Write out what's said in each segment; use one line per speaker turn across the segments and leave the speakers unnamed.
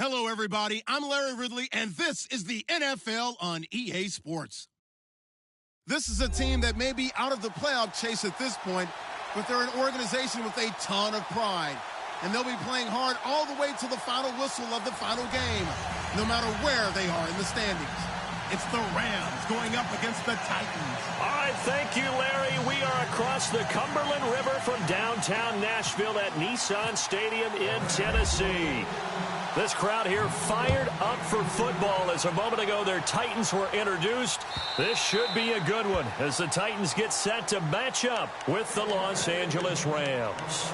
Hello, everybody. I'm Larry Ridley, and this is the NFL on EA Sports. This is a team that may be out of the playoff chase at this point, but they're an organization with a ton of pride. And they'll be playing hard all the way to the final whistle of the final game, no matter where they are in the standings. It's the Rams going up against the Titans.
All right, thank you, Larry. We are across the Cumberland River from downtown Nashville at Nissan Stadium in Tennessee. This crowd here fired up for football as a moment ago their Titans were introduced. This should be a good one as the Titans get set to match up with the Los Angeles Rams.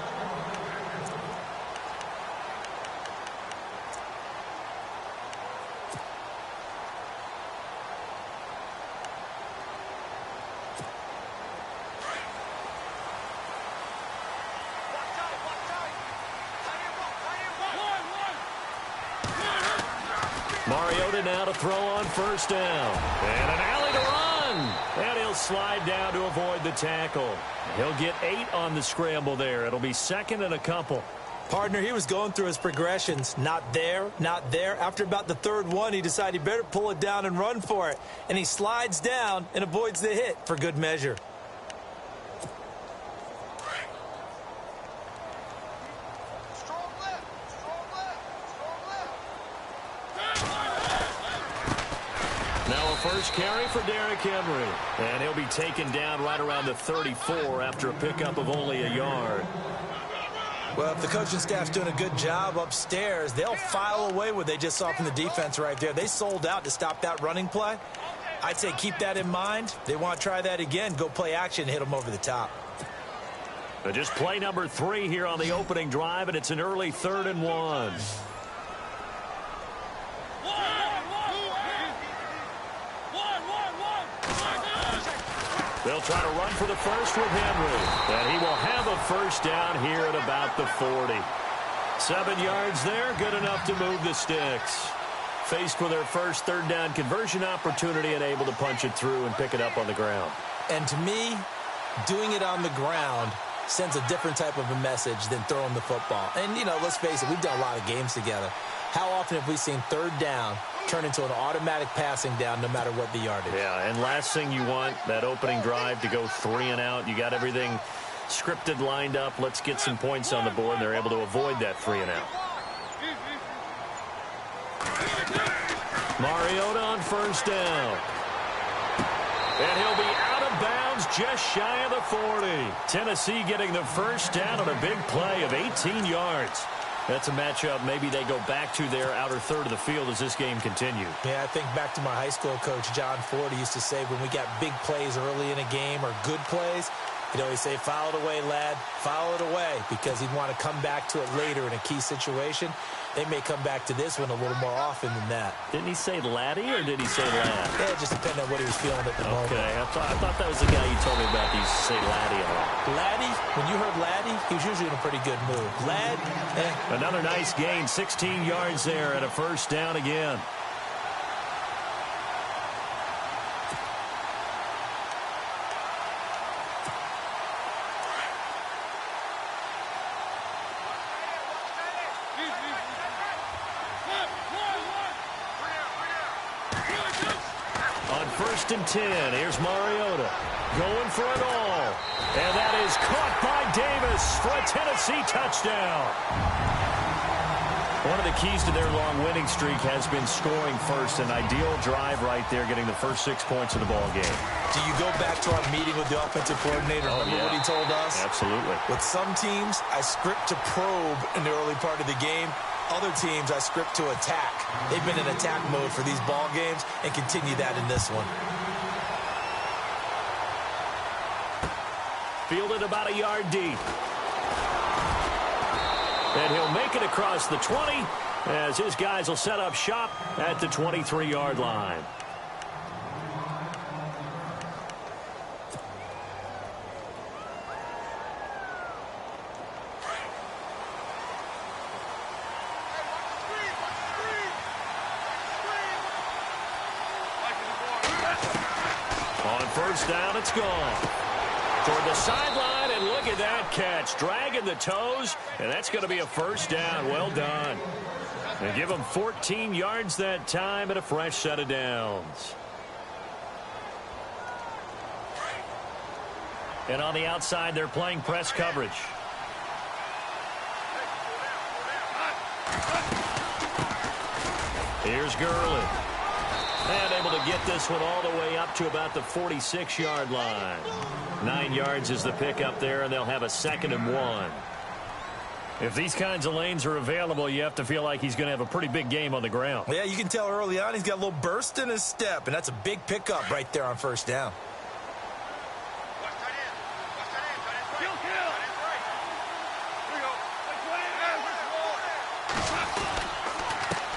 Mariota now to throw on first down. And an alley to run. And he'll slide down to avoid the tackle. He'll get 8 on the scramble there. It'll be second and a couple.
Partner, he was going through his progressions. Not there, not there. After about the third one, he decided he better pull it down and run for it. And he slides down and avoids the hit for good measure.
First carry for Derrick Henry. And he'll be taken down right around the 34 after a pickup of only a yard.
Well, if the coaching staff's doing a good job upstairs, they'll file away what they just saw from the defense right there. They sold out to stop that running play. I'd say keep that in mind. They want to try that again. Go play action and hit them over the top.
Just play number 3 here on the opening drive, and it's an early 3rd and 1. They'll try to run for the first with Henry. And he will have a first down here at about the 40. 7 yards there, good enough to move the sticks. Faced with their first 3rd down conversion opportunity and able to punch it through and pick it up on the ground.
And to me, doing it on the ground sends a different type of a message than throwing the football. And, you know, let's face it, we've done a lot of games together. How often have we seen 3rd down turn into an automatic passing down no matter what the yardage?
Yeah, and last thing you want, that opening drive to go 3 and out. You got everything scripted, lined up. Let's get some points on the board, and they're able to avoid that 3 and out. Mariota on first down. And he'll be out of bounds just shy of the 40. Tennessee getting the first down on a big play of 18 yards. That's a matchup maybe they go back to their outer third of the field as this game continues.
Yeah, I think back to my high school coach, John Ford. He used to say when we got big plays early in a game or good plays, he'd always say, foul it away, lad, foul it away, because he'd want to come back to it later in a key situation. They may come back to this one a little more often than that.
Didn't he say laddie or did he say lad?
Yeah, it just depended on what he was feeling at the moment.
Okay, I thought that was the guy you told me about. He used to say laddie a lot.
Laddie, when you heard laddie, he was usually in a pretty good mood. Lad,
Another nice gain, 16 yards there and a first down again. First and 10. Here's Mariota going for it all. And that is caught by Davis for a Tennessee touchdown. One of the keys to their long winning streak has been scoring first. An ideal drive right there, getting the first 6 points of the ball game.
Do you go back to our meeting with the offensive coordinator? Remember what he told us?
Absolutely.
With some teams, I script to probe in the early part of the game. Other teams, I script to attack. They've been in attack mode for these ball games and continue that in this one.
Fielded about a yard deep. And he'll make it across the 20 as his guys will set up shop at the 23-yard line. On first down, it's gone. Toward the sideline, and look at that catch. Dragging the toes, and that's going to be a first down. Well done. They give him 14 yards that time and a fresh set of downs. And on the outside, they're playing press coverage. Here's Gurley. And able to get this one all the way up to about the 46-yard line. 9 yards is the pickup there, and they'll have a 2nd and 1. If these kinds of lanes are available, you have to feel like he's going to have a pretty big game on the ground.
Yeah, you can tell early on he's got a little burst in his step, and that's a big pickup right there on first down.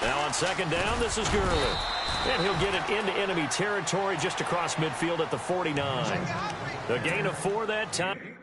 Now on 2nd down, this is Gurley. And he'll get it into enemy territory just across midfield at the 49. The gain of 4 that time.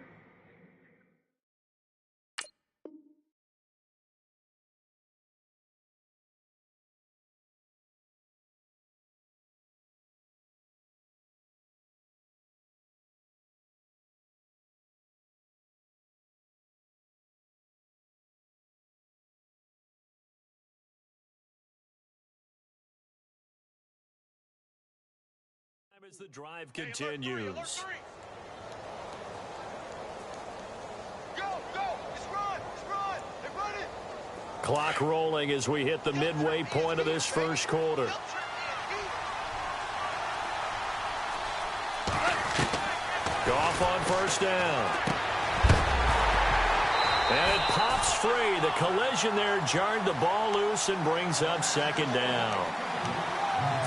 As the drive continues. Clock rolling as we hit the midway point of this first quarter. Goff on first down. And it pops free. The collision there jarred the ball loose and brings up 2nd down.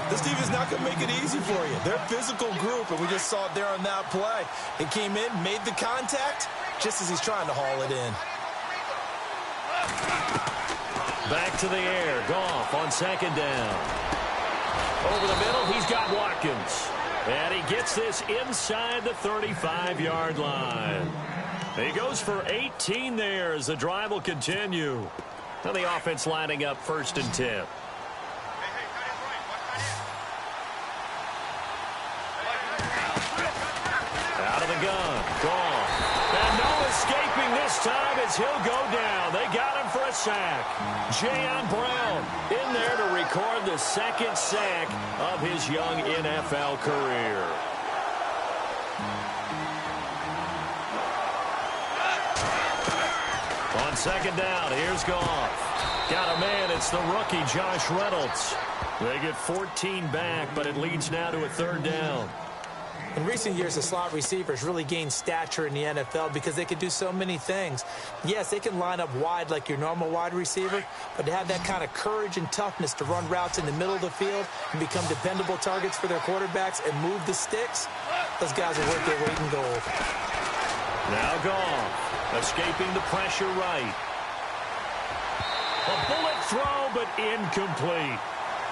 This team is not going to make it easy for you. They're a physical group, and we just saw it there on that play. It came in, made the contact, just as he's trying to haul it in.
Back to the air. Goff on 2nd down. Over the middle, he's got Watkins. And he gets this inside the 35-yard line. He goes for 18 there as the drive will continue. Now the offense lining up 1st and 10. Gun. Gone. And no escaping this time as he'll go down. They got him for a sack. Jayon Brown in there to record the 2nd sack of his young NFL career. On 2nd down, here's Goff. Got a man, it's the rookie Josh Reynolds. They get 14 back, but it leads now to a 3rd down.
In recent years, the slot receivers really gained stature in the NFL because they can do so many things. Yes, they can line up wide like your normal wide receiver, but to have that kind of courage and toughness to run routes in the middle of the field and become dependable targets for their quarterbacks and move the sticks, those guys are worth their weight in gold.
Now Goff, escaping the pressure right. A bullet throw, but incomplete.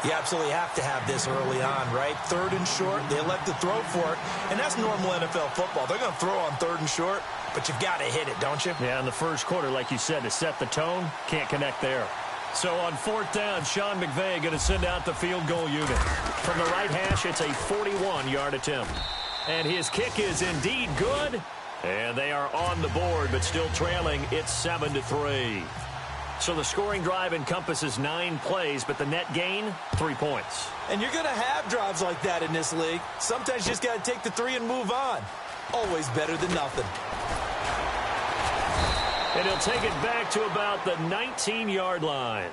You absolutely have to have this early on, right? 3rd and short, they elect to throw for it, and that's normal NFL football. They're going to throw on 3rd and short, but you've got to hit it, don't you?
Yeah, in the first quarter, like you said, to set the tone, can't connect there. So on 4th down, Sean McVay going to send out the field goal unit. From the right hash, it's a 41-yard attempt. And his kick is indeed good, and they are on the board, but still trailing. It's 7-3. So the scoring drive encompasses 9 plays, but the net gain, 3 points.
And you're going to have drives like that in this league. Sometimes you just got to take the 3 and move on. Always better than nothing.
And he'll take it back to about the 19-yard line.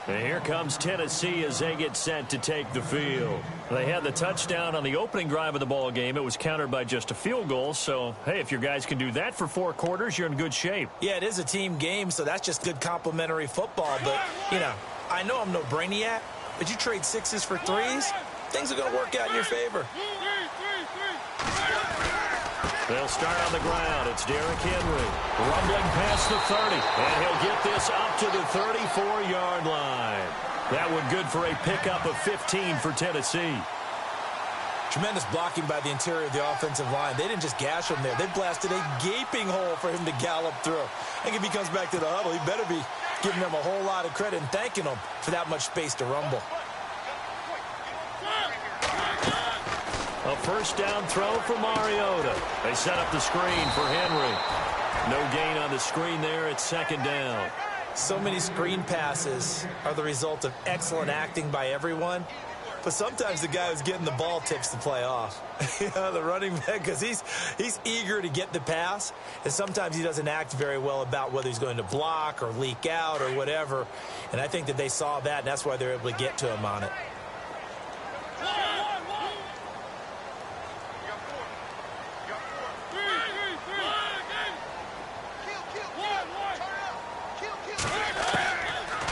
And here comes Tennessee as they get set to take the field. They had the touchdown on the opening drive of the ball game. It was countered by just a field goal. So, hey, if your guys can do that for 4 quarters, you're in good shape.
Yeah, it is a team game, so that's just good complementary football. But, you know, I know I'm no brainiac, but you trade 6s for 3s, things are going to work out in your favor.
They'll start on the ground. It's Derrick Henry rumbling past the 30, and he'll get this up to the 34-yard line. That one good for a pickup of 15 for Tennessee.
Tremendous blocking by the interior of the offensive line. They didn't just gash him there. They blasted a gaping hole for him to gallop through. I think if he comes back to the huddle, he better be giving them a whole lot of credit and thanking them for that much space to rumble.
A first down throw for Mariota. They set up the screen for Henry. No gain on the screen there at 2nd down.
So many screen passes are the result of excellent acting by everyone. But sometimes the guy who's getting the ball tips the play off. The running back, because he's eager to get the pass, and sometimes he doesn't act very well about whether he's going to block or leak out or whatever. And I think that they saw that, and that's why they're able to get to him on it.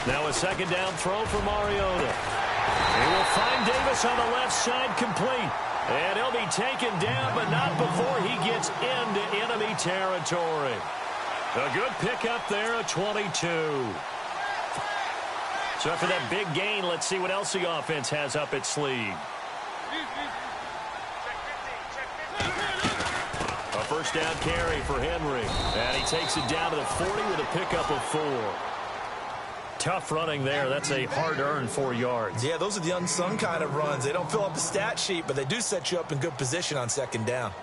Now a second down throw for Mariota. He will find Davis on the left side, complete. And he'll be taken down, but not before he gets into enemy territory. A good pickup there, a 22. So after that big gain, let's see what else the offense has up its sleeve. A first down carry for Henry. And he takes it down to the 40 with a pickup of 4. Tough running there. That's a hard-earned 4 yards.
Yeah, those are the unsung kind of runs. They don't fill up the stat sheet, but they do set you up in good position on second down.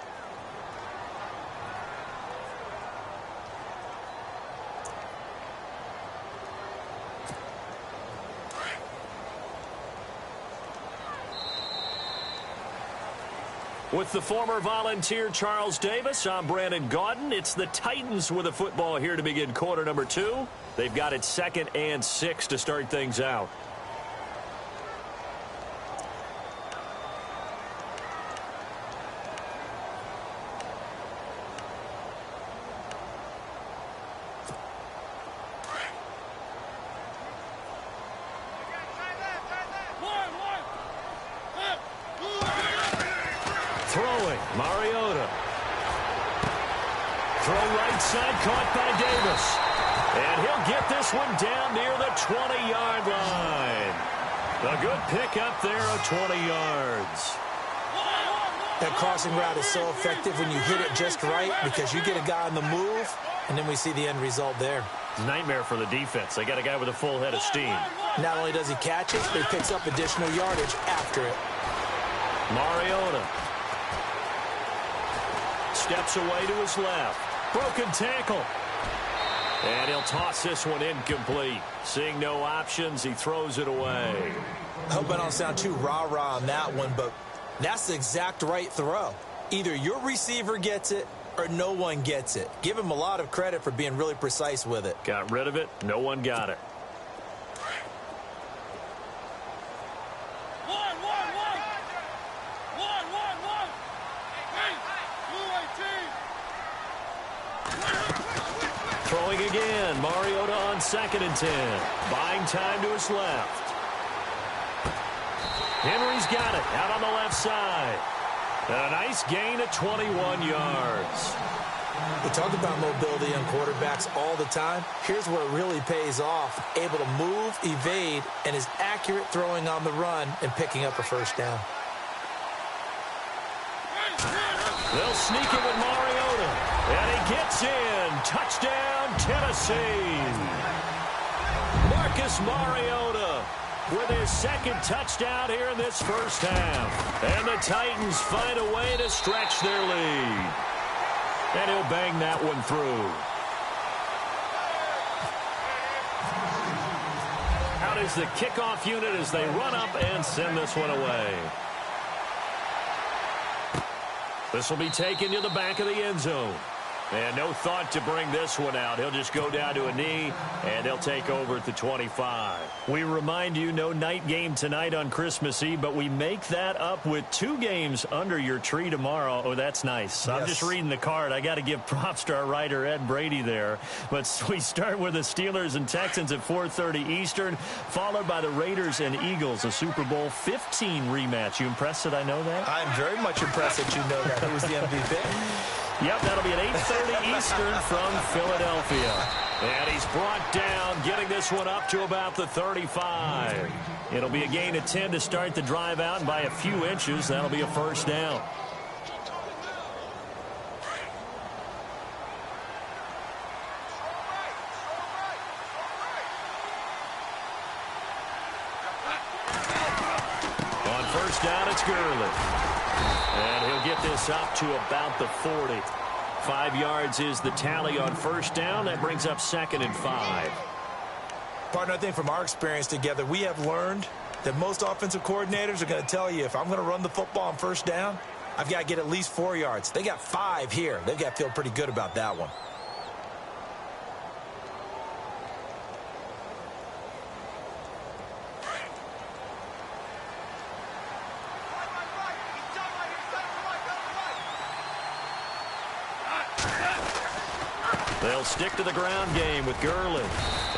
With the former Volunteer Charles Davis, I'm Brandon Gaudin. It's the Titans with the football here to begin quarter number 2. They've got it 2nd and 6 to start things out. Throwing, Mariota. Throw right side, caught by Davis. And he'll get this one down near the 20-yard line. A good pickup there of 20 yards.
That crossing route is so effective when you hit it just right because you get a guy on the move, and then we see the end result there.
Nightmare for the defense. They got a guy with a full head of steam.
Not only does he catch it, but he picks up additional yardage after it.
Mariota steps away to his left. Broken tackle. And he'll toss this one incomplete. Seeing no options, he throws it away.
I hope I don't sound too rah-rah on that one, but that's the exact right throw. Either your receiver gets it or no one gets it. Give him a lot of credit for being really precise with it.
Got rid of it. No one got it. Throwing again. Mariota on 2nd and 10. Buying time to his left. Henry's got it out on the left side. And a nice gain of 21 yards.
We talk about mobility on quarterbacks all the time. Here's where it really pays off. Able to move, evade, and is accurate throwing on the run and picking up a first down.
They'll sneak it with Mariota. And he gets in. Touchdown, Tennessee. Marcus Mariota with his 2nd touchdown here in this first half. And the Titans find a way to stretch their lead. And he'll bang that one through. Out is the kickoff unit as they run up and send this one away. This will be taken to the back of the end zone. And no thought to bring this one out. He'll just go down to a knee, and they'll take over at the 25. We remind you, no night game tonight on Christmas Eve, but we make that up with 2 games under your tree tomorrow. Oh, that's nice. Yes. I'm just reading the card. I got to give props to our writer, Ed Brady, there. But we start with the Steelers and Texans at 4:30 Eastern, followed by the Raiders and Eagles, a Super Bowl 15 rematch. You impressed that I know that?
I'm very much impressed that you know that. Who was the MVP?
Yep, that'll be at 8:30 Eastern from Philadelphia. And he's brought down, getting this one up to about the 35. It'll be a gain of 10 to start the drive out, and by a few inches, that'll be a first down. On first down, it's Gurley. And he'll get this up to about the 40. 5 yards is the tally on first down. That brings up 2nd and 5.
Partner, I think from our experience together, we have learned that most offensive coordinators are going to tell you, if I'm going to run the football on first down, I've got to get at least 4 yards. They got 5 here. They've got to feel pretty good about that one.
They'll stick to the ground game with Gurley.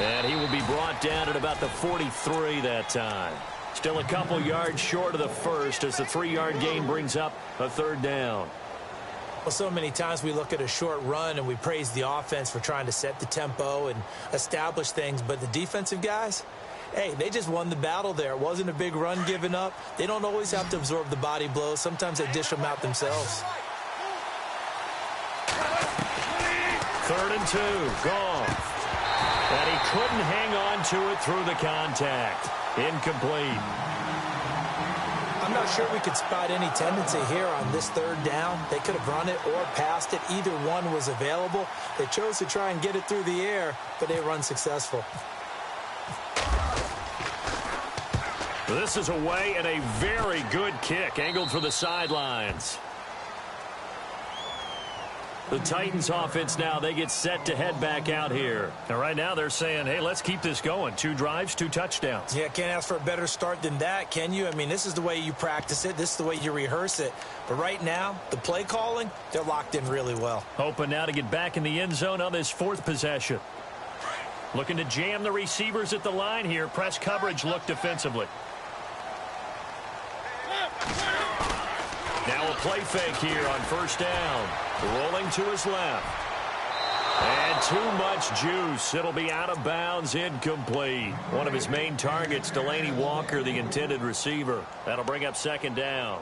And he will be brought down at about the 43 that time. Still a couple yards short of the first as the 3-yard gain brings up a 3rd down.
Well, so many times we look at a short run and we praise the offense for trying to set the tempo and establish things. But the defensive guys, hey, they just won the battle there. It wasn't a big run given up. They don't always have to absorb the body blows. Sometimes they dish them out themselves.
3rd and 2, gone. And he couldn't hang on to it through the contact. Incomplete.
I'm not sure we could spot any tendency here on this 3rd down. They could have run it or passed it. Either one was available. They chose to try and get it through the air, but they were unsuccessful.
This is away and a very good kick angled for the sidelines. The Titans offense now, they get set to head back out here. And right now they're saying, hey, let's keep this going. 2 drives, 2 touchdowns.
Yeah, can't ask for a better start than that, can you? I mean, this is the way you practice it. This is the way you rehearse it. But right now, the play calling, they're locked in really well.
Hoping now to get back in the end zone on this 4th possession. Looking to jam the receivers at the line here. Press coverage look defensively. Now a play fake here on 1st down. Rolling to his left. And too much juice. It'll be out of bounds, incomplete. One of his main targets, Delaney Walker, the intended receiver. That'll bring up 2nd down.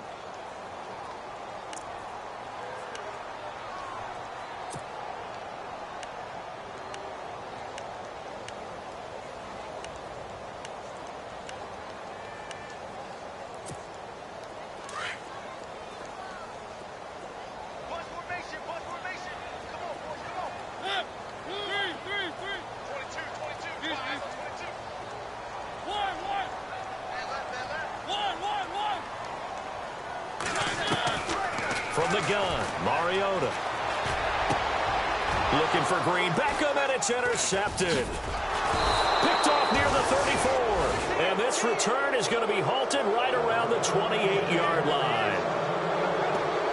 From the gun, Mariota. Looking for Green. Beckham, and it's intercepted. Picked off near the 34. And this return is going to be halted right around the 28-yard line.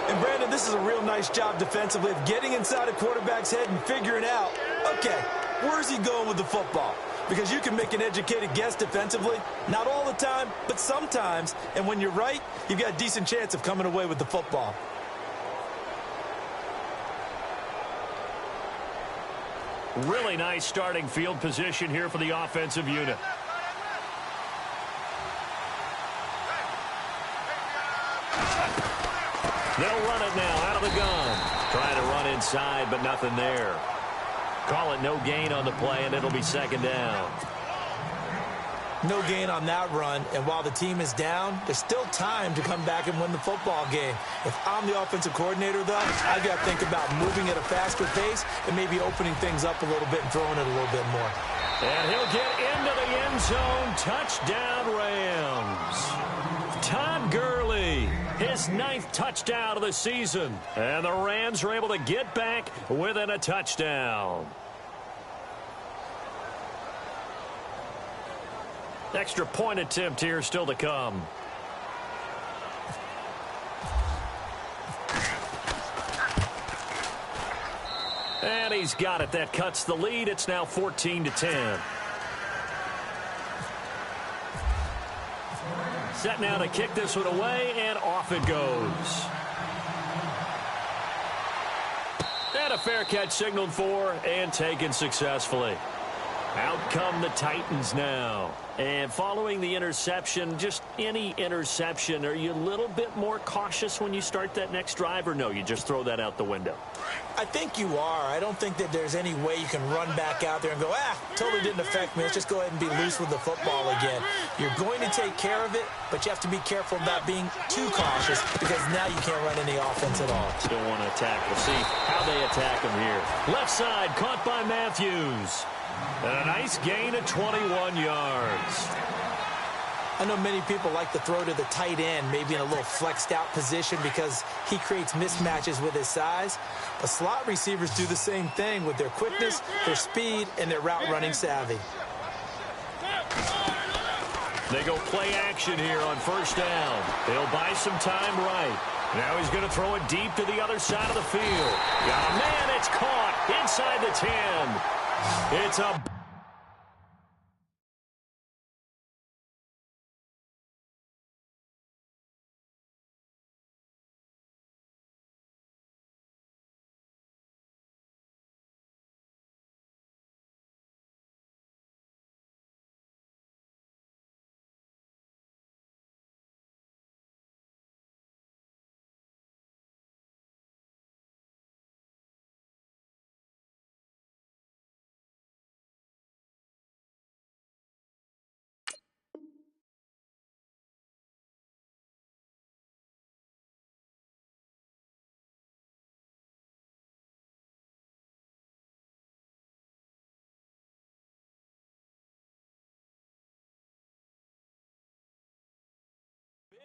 And, Brandon, this is a real nice job defensively of getting inside a quarterback's head and figuring out, okay, where's he going with the football? Because you can make an educated guess defensively. Not all the time, but sometimes. And when you're right, you've got a decent chance of coming away with the football.
Really nice starting field position here for the offensive unit. They'll run it now out of the gun. Trying to run inside, but nothing there. Call it no gain on the play, and it'll be 2nd down.
No gain on that run, and while the team is down, there's still time to come back and win the football game. If I'm the offensive coordinator, though, I've got to think about moving at a faster pace and maybe opening things up a little bit and throwing it a little bit more.
And he'll get into the end zone. Touchdown, Rams. Todd Gurley, his 9th touchdown of the season. And the Rams are able to get back within a touchdown. Extra point attempt here still to come. And he's got it. That cuts the lead. It's now 14-10. Set now to kick this one away, and off it goes. And a fair catch signaled for and taken successfully. Out come the Titans now. And following the interception, just any interception, are you a little bit more cautious when you start that next drive, or no, you just throw that out the window?
I think you are. I don't think that there's any way you can run back out there and go, totally didn't affect me. Let's just go ahead and be loose with the football again. You're going to take care of it, but you have to be careful about being too cautious because now you can't run any offense at all.
Still want to attack. We'll see how they attack him here. Left side, caught by Matthews. And a nice gain of 21 yards.
I know many people like to throw to the tight end, maybe in a little flexed out position because he creates mismatches with his size. But slot receivers do the same thing with their quickness, their speed, and their route running savvy.
They go play action here on first down. He'll buy some time right. Now he's going to throw it deep to the other side of the field. Got a man, it's caught inside the 10. It's a...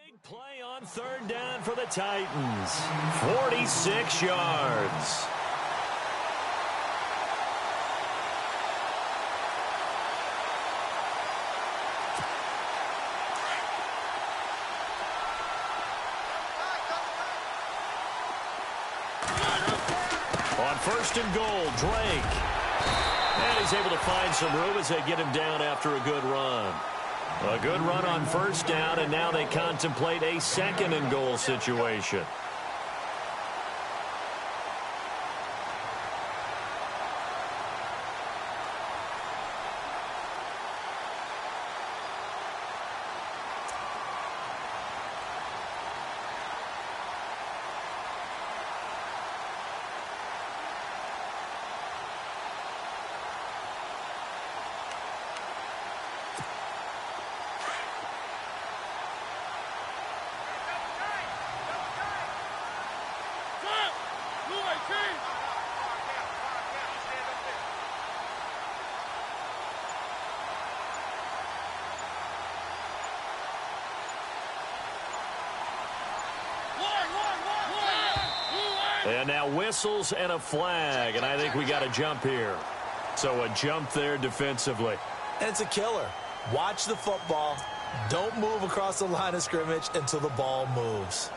Big play on third down for the Titans. 46 yards. On first and goal, Drake. And he's able to find some room as they get him down after a good run. A good run on first down, and now they contemplate a second and goal situation. And now whistles and a flag, and I think we got a jump here. So a jump there defensively.
And it's a killer. Watch the football. Don't move across the line of scrimmage until the ball moves.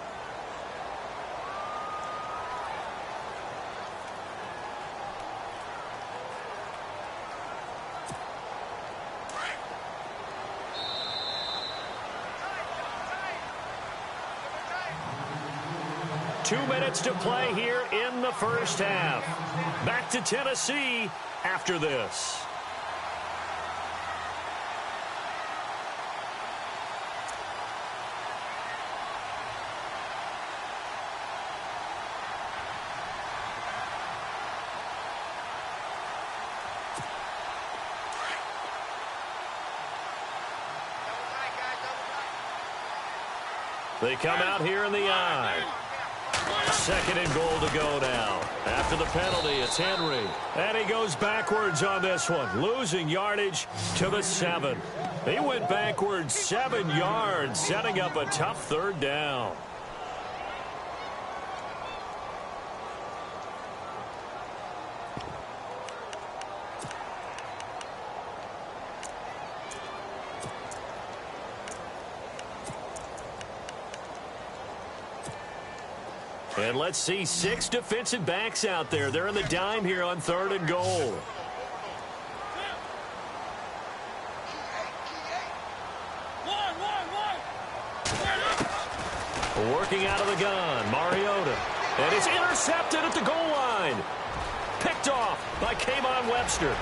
Two minutes to play here in the first half. Back to Tennessee after this. They come out here in the eye. Second and goal to go now. After the penalty, it's Henry. And he goes backwards on this one, losing yardage to the 7. He went backwards 7 yards, setting up a tough third down. And let's see 6 defensive backs out there. They're in the dime here on third and goal. Working out of the gun, Mariota. And it's intercepted at the goal line. Picked off by K'Von Webster.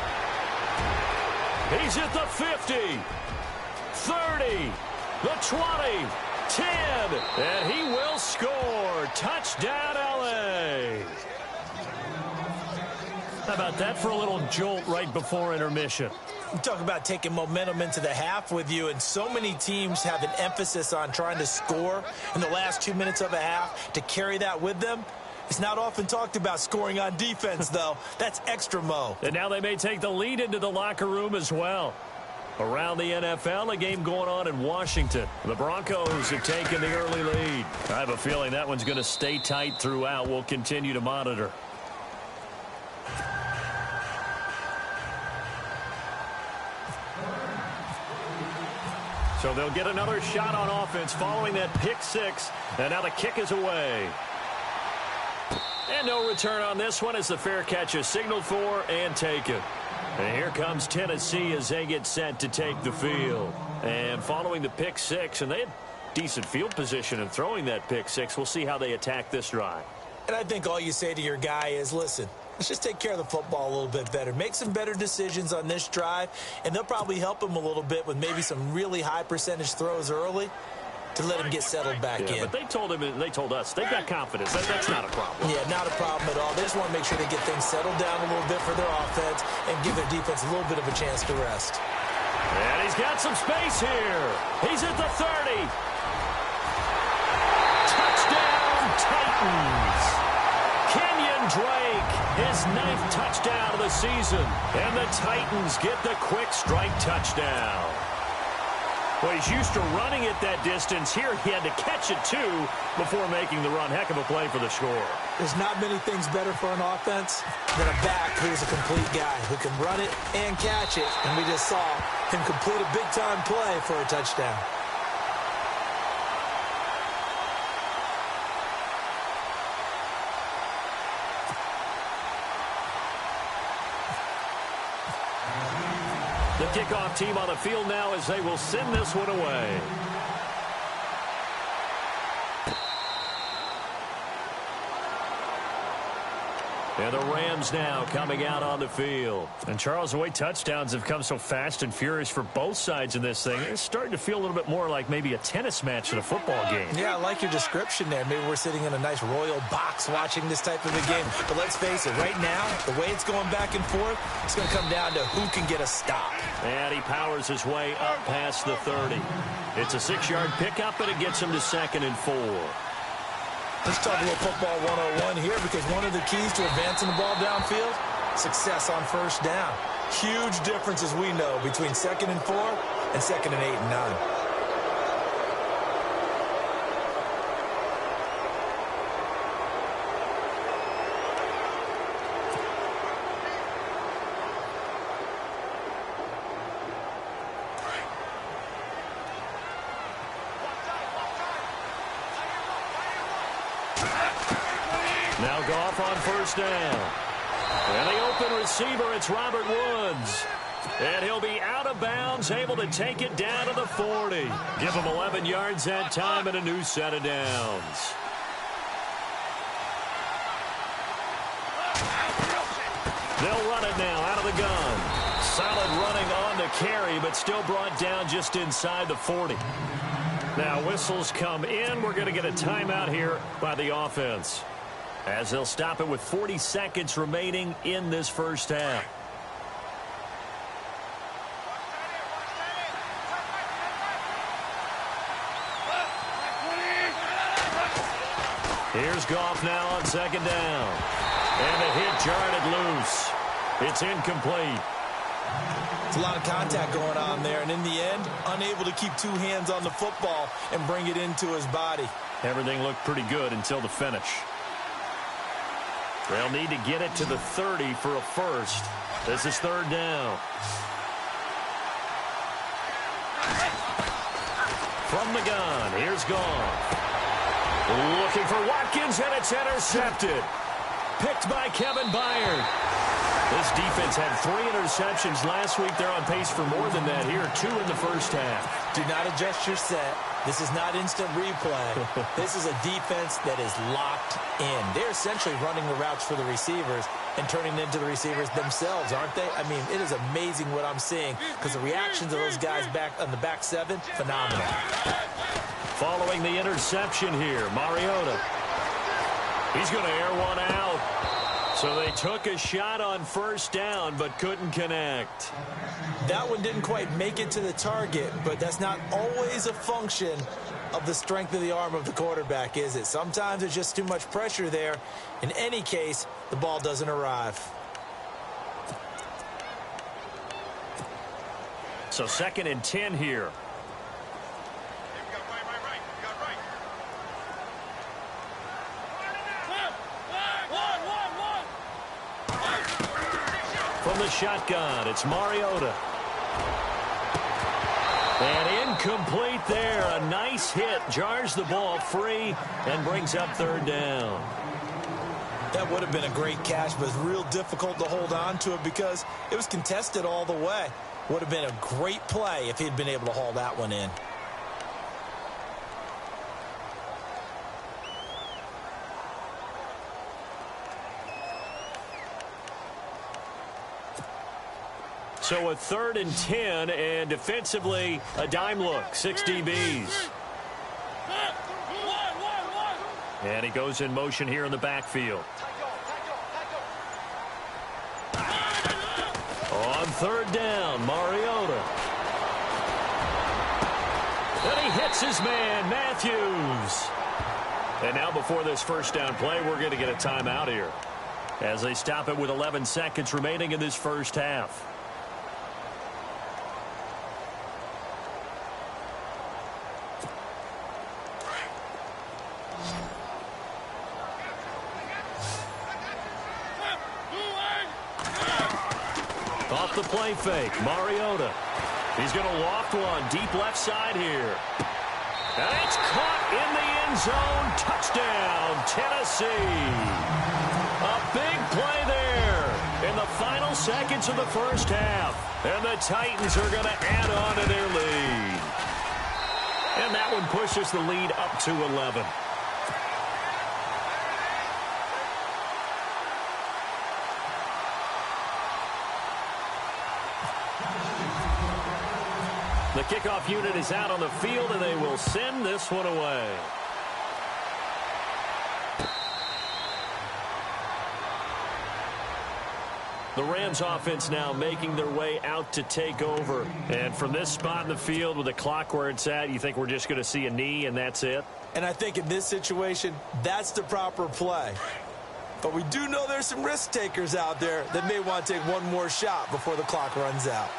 He's at the 50. 30, the 20, 10, and he will score. Touchdown, L.A. How about that for a little jolt right before intermission?
You talk about taking momentum into the half with you, and so many teams have an emphasis on trying to score in the last 2 minutes of a half to carry that with them. It's not often talked about scoring on defense, though. That's extra mo.
And now they may take the lead into the locker room as well. Around the NFL, a game going on in Washington. The Broncos have taken the early lead. I have a feeling that one's going to stay tight throughout. We'll continue to monitor. So they'll get another shot on offense following that pick six. And now the kick is away. And no return on this one as the fair catch is signaled for and taken. And here comes Tennessee as they get set to take the field. And following the pick six, and they had decent field position in throwing that pick six. We'll see how they attack this drive.
And I think all you say to your guy is, listen, let's just take care of the football a little bit better. Make some better decisions on this drive, and they'll probably help him a little bit with maybe some really high percentage throws early to let him get settled back in.
But they told him, and they told us, they've got confidence. That's not a problem.
Yeah, not a problem at all. They just want to make sure they get things settled down a little bit for their offense and give their defense a little bit of a chance to rest.
And he's got some space here. He's at the 30. Touchdown, Titans. Kenyon Drake, his 9th touchdown of the season. And the Titans get the quick strike touchdown. Well, he's used to running it that distance. Here he had to catch it, too, before making the run. Heck of a play for the score.
There's not many things better for an offense than a back who's a complete guy who can run it and catch it. And we just saw him complete a big-time play for a touchdown.
The kickoff team on the field now as they will send this one away. And the Rams now coming out on the field. And Charles, the way touchdowns have come so fast and furious for both sides in this thing, it's starting to feel a little bit more like maybe a tennis match than a football game.
Yeah, I like your description there. Maybe we're sitting in a nice royal box watching this type of a game. But let's face it, right now, the way it's going back and forth, it's going to come down to who can get a stop.
And he powers his way up past the 30. It's a 6-yard pickup, and it gets him to 2nd and 4.
Let's talk a little football 101 here, because one of the keys to advancing the ball downfield, success on first down. Huge difference, as we know, between 2nd and 4 and 2nd and 8 and 9.
Now Goff on first down. And the open receiver, it's Robert Woods. And he'll be out of bounds, able to take it down to the 40. Give him 11 yards that time and a new set of downs. They'll run it now out of the gun. Solid running on the carry, but still brought down just inside the 40. Now whistles come in. We're going to get a timeout here by the offense, as they'll stop it with 40 seconds remaining in this first half. Here's Goff now on 2nd down. And the hit jarred it loose. It's incomplete.
It's a lot of contact going on there, and in the end, unable to keep 2 hands on the football and bring it into his body.
Everything looked pretty good until the finish. They'll need to get it to the 30 for a first. This is 3rd down. From the gun, here's Goff. Looking for Watkins, and it's intercepted. Picked by Kevin Byard. This defense had 3 interceptions last week. They're on pace for more than that here. 2 in the first half.
Do not adjust your set. This is not instant replay. This is a defense that is locked in. They're essentially running the routes for the receivers and turning into the receivers themselves, aren't they? I mean, it is amazing what I'm seeing because the reactions of those guys back on the back 7, phenomenal.
Following the interception here, Mariota. He's going to air one out. So they took a shot on first down but couldn't connect.
That one didn't quite make it to the target, but that's not always a function of the strength of the arm of the quarterback, is it? Sometimes there's just too much pressure there. In any case, the ball doesn't arrive.
So 2nd and 10 here. From the shotgun, it's Mariota. And incomplete there. A nice hit. Jars the ball free and brings up 3rd down.
That would have been a great catch, but it's real difficult to hold on to it because it was contested all the way. Would have been a great play if he'd been able to haul that one in.
So a 3rd and 10, and defensively, a dime look, 6 DBs. And he goes in motion here in the backfield. On 3rd down, Mariota. And he hits his man, Matthews. And now before this first down play, we're going to get a timeout here as they stop it with 11 seconds remaining in this first half. Off the play fake, Mariota. He's going to loft one deep left side here. And it's caught in the end zone. Touchdown, Tennessee. A big play there in the final seconds of the first half. And the Titans are going to add on to their lead. And that one pushes the lead up to 11. The kickoff unit is out on the field, and they will send this one away. The Rams offense now making their way out to take over. And from this spot in the field with the clock where it's at, you think we're just going to see a knee and that's it?
And I think in this situation, that's the proper play. But we do know there's some risk takers out there that may want to take one more shot before the clock runs out.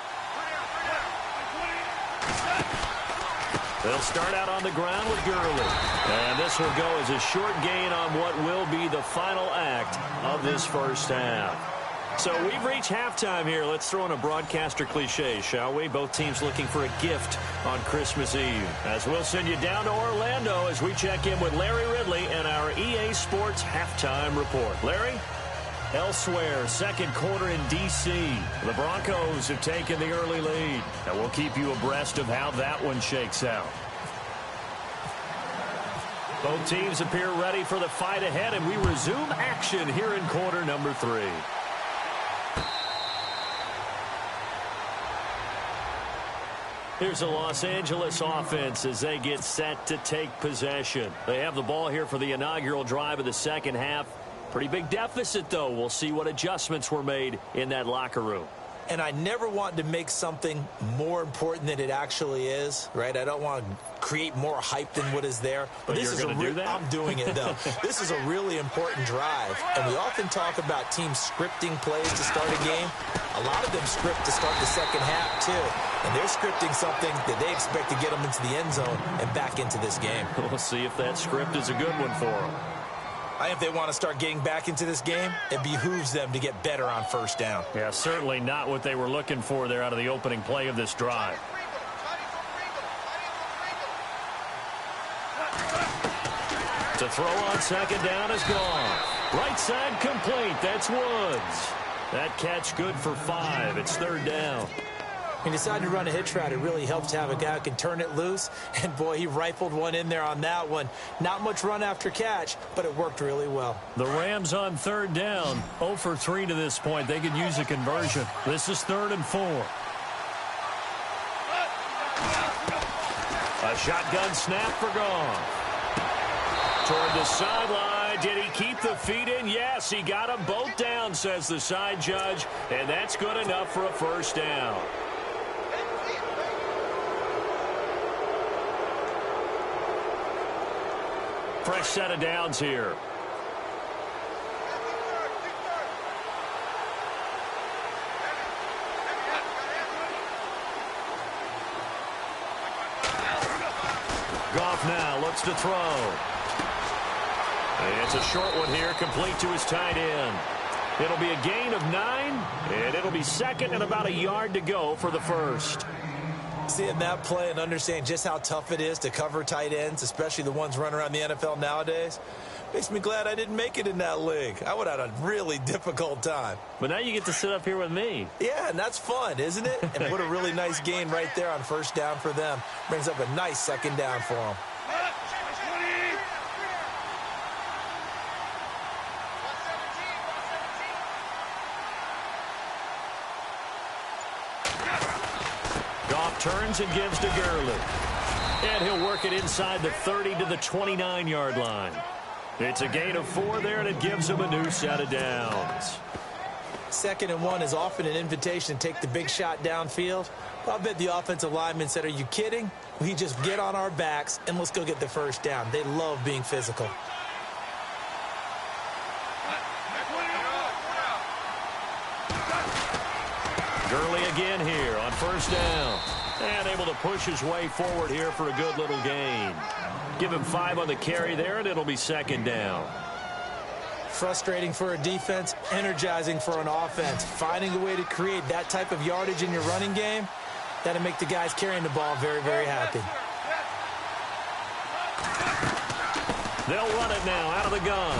They'll start out on the ground with Gurley. And this will go as a short gain on what will be the final act of this first half. So we've reached halftime here. Let's throw in a broadcaster cliche, shall we? Both teams looking for a gift on Christmas Eve. As we'll send you down to Orlando as we check in with Larry Ridley and our EA Sports halftime report. Larry? Elsewhere, 2nd quarter in D.C. The Broncos have taken the early lead, and we'll keep you abreast of how that one shakes out. Both teams appear ready for the fight ahead, and we resume action here in quarter number 3. Here's the Los Angeles offense as they get set to take possession. They have the ball here for the inaugural drive of the second half. Pretty big deficit, though. We'll see what adjustments were made in that locker room.
And I never want to make something more important than it actually is, right? I don't want to create more hype than what is there.
But this is do that?
I'm doing it, though. This is a really important drive. And we often talk about teams scripting plays to start a game. A lot of them script to start the second half, too. And they're scripting something that they expect to get them into the end zone and back into this game.
We'll see if that script is a good one for them.
If they want to start getting back into this game, it behooves them to get better on first down.
Yeah, certainly not what they were looking for there out of the opening play of this drive. To throw on second down is gone. Right side complete. That's Woods. That catch good for 5. It's 3rd down.
He decided to run a hitch route. It really helps to have a guy who can turn it loose. And, boy, he rifled one in there on that one. Not much run after catch, but it worked really well.
The Rams on 3rd down. 0 for 3 to this point. They could use a conversion. This is 3rd and 4. A shotgun snap for Goff. Toward the sideline. Did he keep the feet in? Yes, he got them both down, says the side judge. And that's good enough for a 1st down. Fresh set of downs here. Goff now looks to throw. And it's a short one here, complete to his tight end. It'll be a gain of 9, and it'll be 2nd and about a yard to go for the 1st.
Seeing that play and understanding just how tough it is to cover tight ends, especially the ones running around the NFL nowadays, makes me glad I didn't make it in that league. I would have had a really difficult time.
But now you get to sit up here with me.
Yeah, and that's fun, isn't it? And what a really nice gain right there on 1st down for them. Brings up a nice 2nd down for them.
Turns and gives to Gurley. And he'll work it inside the 30 to the 29-yard line. It's a gain of 4 there, and it gives him a new set of downs.
2nd and 1 is often an invitation to take the big shot downfield. I'll bet the offensive lineman said, are you kidding? We just get on our backs, and let's go get the 1st down. They love being physical.
Gurley again here on 1st down. And able to push his way forward here for a good little gain. Give him 5 on the carry there, and it'll be 2nd down.
Frustrating for a defense, energizing for an offense. Finding a way to create that type of yardage in your running game, that'll make the guys carrying the ball very, very happy.
They'll run it now out of the gun.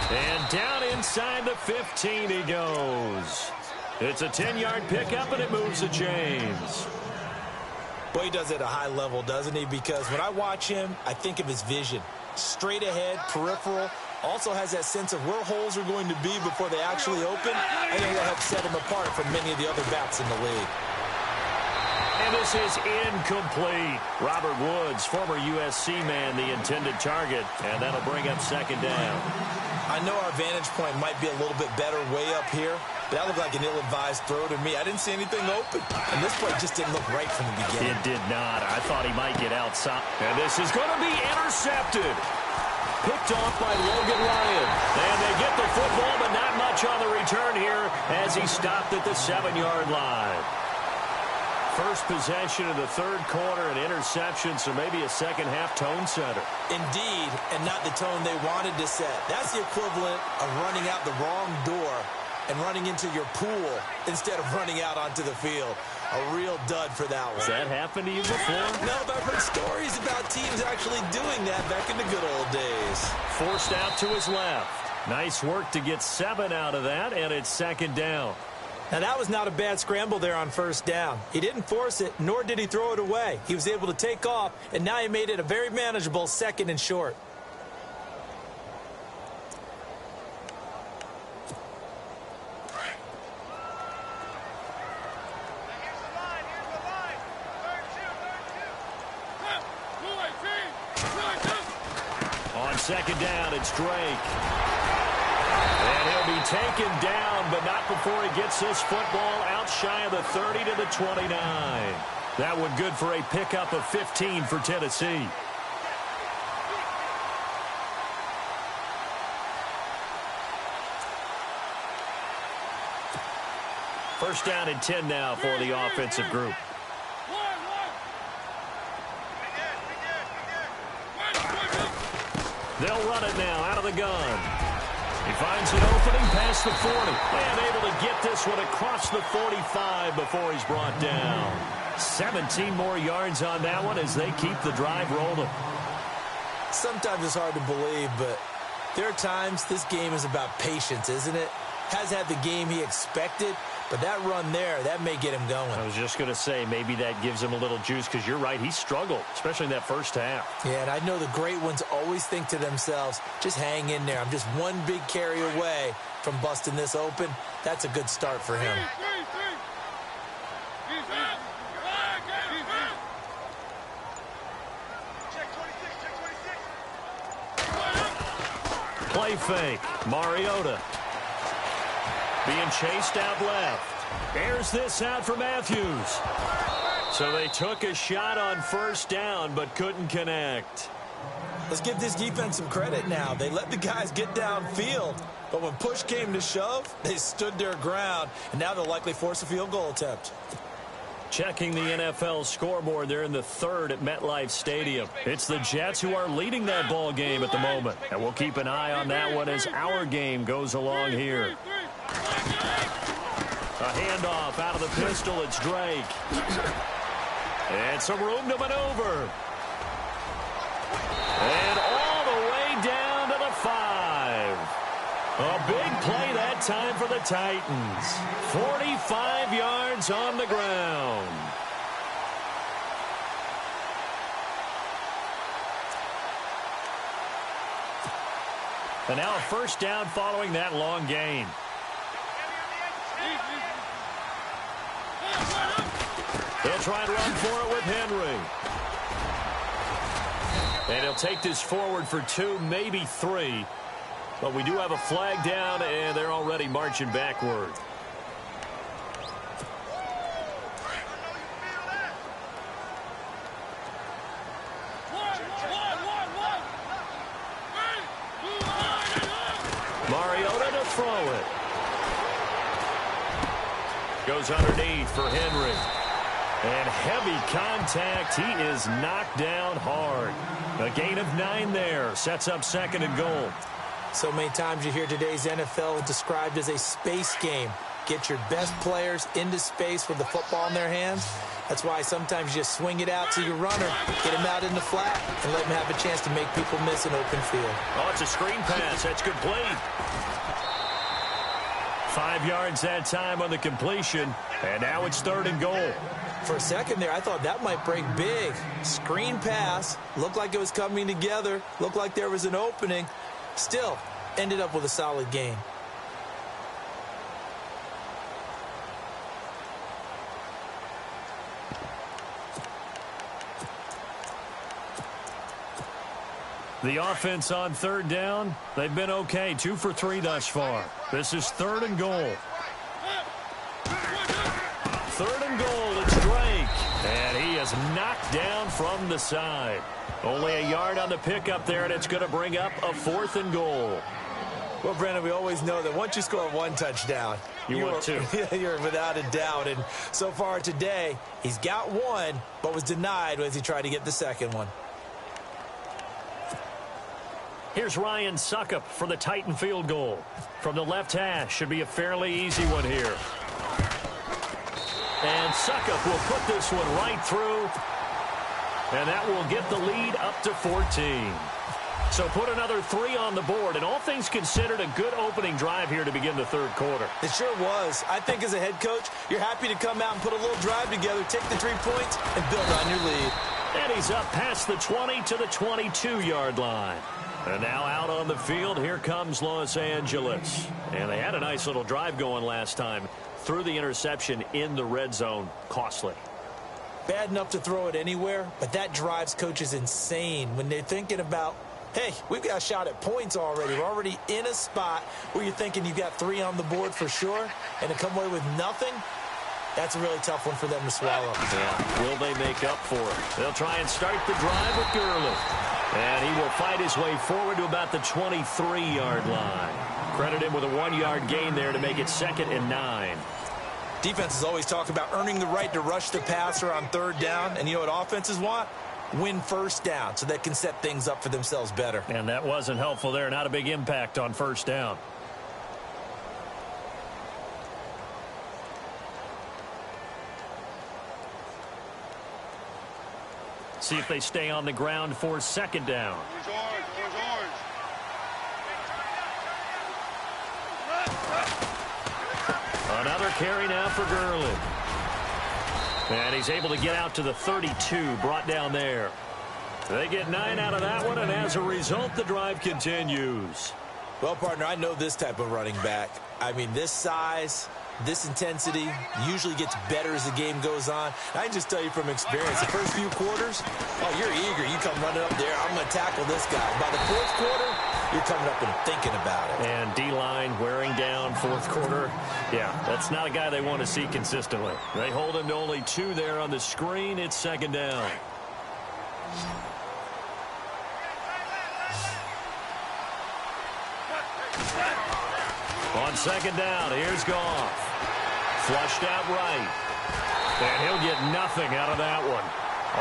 And down inside the 15 he goes. It's a 10-yard pickup, and it moves the chains.
Well, he does it at a high level, doesn't he? Because when I watch him, I think of his vision. Straight ahead, peripheral. Also has that sense of where holes are going to be before they actually open. I think that helps set him apart from many of the other backs in the league.
And this is incomplete. Robert Woods, former USC man, the intended target. And that'll bring up 2nd down.
I know our vantage point might be a little bit better way up here, but that looked like an ill-advised throw to me. I didn't see anything open. And this play just didn't look right from the beginning.
It did not. I thought he might get outside. And this is going to be intercepted. Picked off by Logan Ryan. And they get the football, but not much on the return here as he stopped at the 7-yard line. First possession of the 3rd quarter, an interception, so maybe a second-half tone setter.
Indeed, and not the tone they wanted to set. That's the equivalent of running out the wrong door and running into your pool instead of running out onto the field. A real dud for that one.
Has that happened to you before?
No, but I've heard stories about teams actually doing that back in the good old days.
Forced out to his left. Nice work to get 7 out of that, and it's 2nd down.
Now, that was not a bad scramble there on 1st down. He didn't force it, nor did he throw it away. He was able to take off, and now he made it a very manageable 2nd and short.
On 2nd down, it's Drake. And he'll be taken down, but not before he gets this football out shy of the 30 to the 29. That one good for a pickup of 15 for Tennessee. First down and 10 now for the offensive group. They'll run it now out of the gun. He finds an opening past the 40. And able to get this one across the 45 before he's brought down. 17 more yards on that one as they keep the drive rolling.
Sometimes it's hard to believe, but there are times this game is about patience, isn't it? Has had the game he expected, but that run there, that may get him going.
I was just going to say, maybe that gives him a little juice, because you're right, he struggled, especially in that first half.
Yeah, and I know the great ones always think to themselves, just hang in there. I'm just one big carry away from busting this open. That's a good start for him.
Play fake. Mariota being chased out left. Airs this out for Matthews. So they took a shot on first down, but couldn't connect.
Let's give this defense some credit now. They let the guys get downfield, but when push came to shove, they stood their ground, and now they'll likely force a field goal attempt.
Checking the NFL scoreboard, they're in the third at MetLife Stadium. It's the Jets who are leading that ball game at the moment, and we'll keep an eye on that one as our game goes along here. A handoff out of the pistol. It's Drake. And some room to maneuver. And all the way down to the 5. A big play that time for the Titans. 45 yards on the ground. And now a first down following that long gain. They'll try and run for it with Henry. And he'll take this forward for 2, maybe 3. But we do have a flag down, and they're already marching backward. Mariota to throw it. Goes underneath for Henry. And heavy contact. He is knocked down hard. A gain of 9 there. Sets up second and goal.
So many times you hear today's NFL described as a space game. Get your best players into space with the football in their hands. That's why sometimes you just swing it out to your runner, get him out in the flat, and let him have a chance to make people miss an open field.
Oh, it's a screen pass. That's good play. 5 yards that time on the completion, and now it's third and goal.
For a second there, I thought that might break big. Screen pass, looked like it was coming together, looked like there was an opening. Still, ended up with a solid game.
The offense on third down, they've been okay. 2 for 3 thus far. This is third and goal. Third and goal, it's Drake. And he is knocked down from the side. Only a yard on the pickup there, and it's going to bring up a 4th and goal.
Well, Brandon, we always know that once you score 1 touchdown,
you're 2.
You're without a doubt. And so far today, he's got 1, but was denied as he tried to get the second one.
Here's Ryan Suckup for the Titan field goal. From the left hash, should be a fairly easy one here. And Suckup will put this one right through. And that will get the lead up to 14. So put another 3 on the board. And all things considered, a good opening drive here to begin the third quarter.
It sure was. I think as a head coach, you're happy to come out and put a little drive together, take the 3 points, and build on your lead.
And he's up past the 20 to the 22-yard line. And now out on the field, here comes Los Angeles. And they had a nice little drive going last time. Threw the interception in the red zone. Costly.
Bad enough to throw it anywhere, but that drives coaches insane when they're thinking about, hey, we've got a shot at points already. We're already in a spot where you're thinking you've got 3 on the board for sure, and to come away with nothing, that's a really tough one for them to swallow.
Yeah. Will they make up for it? They'll try and start the drive with Gurley. And he will fight his way forward to about the 23-yard line. Credit him with a 1-yard gain there to make it 2nd and 9.
Defenses always talk about earning the right to rush the passer on third down. And you know what offenses want? Win first down so they can set things up for themselves better.
And that wasn't helpful there. Not a big impact on first down. See if they stay on the ground for 2nd down. Another carry now for Gurley. And he's able to get out to the 32, brought down there. They get 9 out of that one, and as a result, the drive continues.
Well, partner, I know this type of running back. I mean, this size, this intensity usually gets better as the game goes on. I can just tell you from experience, the first few quarters, oh, you're eager. You come running up there, I'm going to tackle this guy. By the fourth quarter, you're coming up and thinking about it.
And D-line wearing down fourth quarter. Yeah, that's not a guy they want to see consistently. They hold him to only 2 there on the screen. It's second down. On second down, here's Goff. Flushed out right. And he'll get nothing out of that one.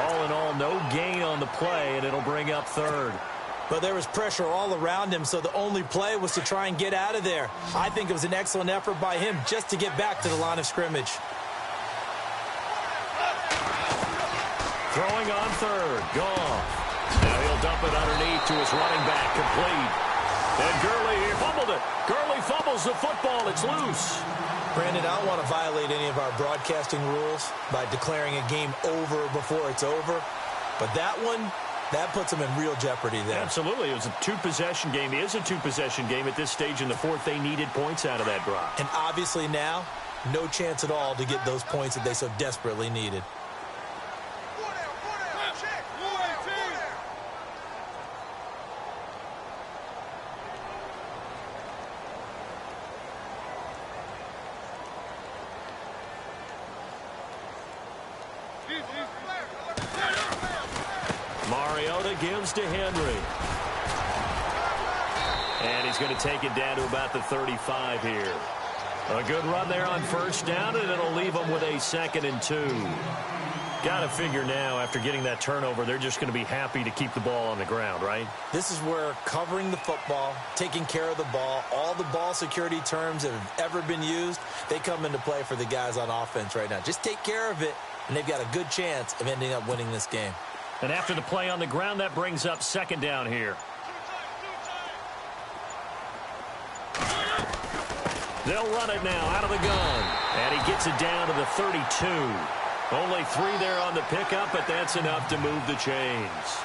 All in all, no gain on the play, and it'll bring up third.
But there was pressure all around him, so the only play was to try and get out of there. I think it was an excellent effort by him just to get back to the line of scrimmage.
Throwing on third, Goff. Now he'll dump it underneath to his running back, complete. And Gurley here fumbled it. Gurley fumbles the football. It's loose.
Brandon, I don't want to violate any of our broadcasting rules by declaring a game over before it's over. But that one, that puts them in real jeopardy there.
Absolutely. It was a two-possession game. It is a two-possession game at this stage in the fourth. They needed points out of that drive.
And obviously now, no chance at all to get those points that they so desperately needed.
Mariota gives to Henry. And he's going to take it down to about the 35 here. A good run there on first down, and it'll leave them with a 2nd and 2. Got to figure now, after getting that turnover, they're just going to be happy to keep the ball on the ground, right?
This is where covering the football, taking care of the ball, all the ball security terms that have ever been used, they come into play for the guys on offense right now. Just take care of it, and they've got a good chance of ending up winning this game.
And after the play on the ground, that brings up second down here. They'll run it now out of the gun. And he gets it down to the 32. Only 3 there on the pickup, but that's enough to move the chains.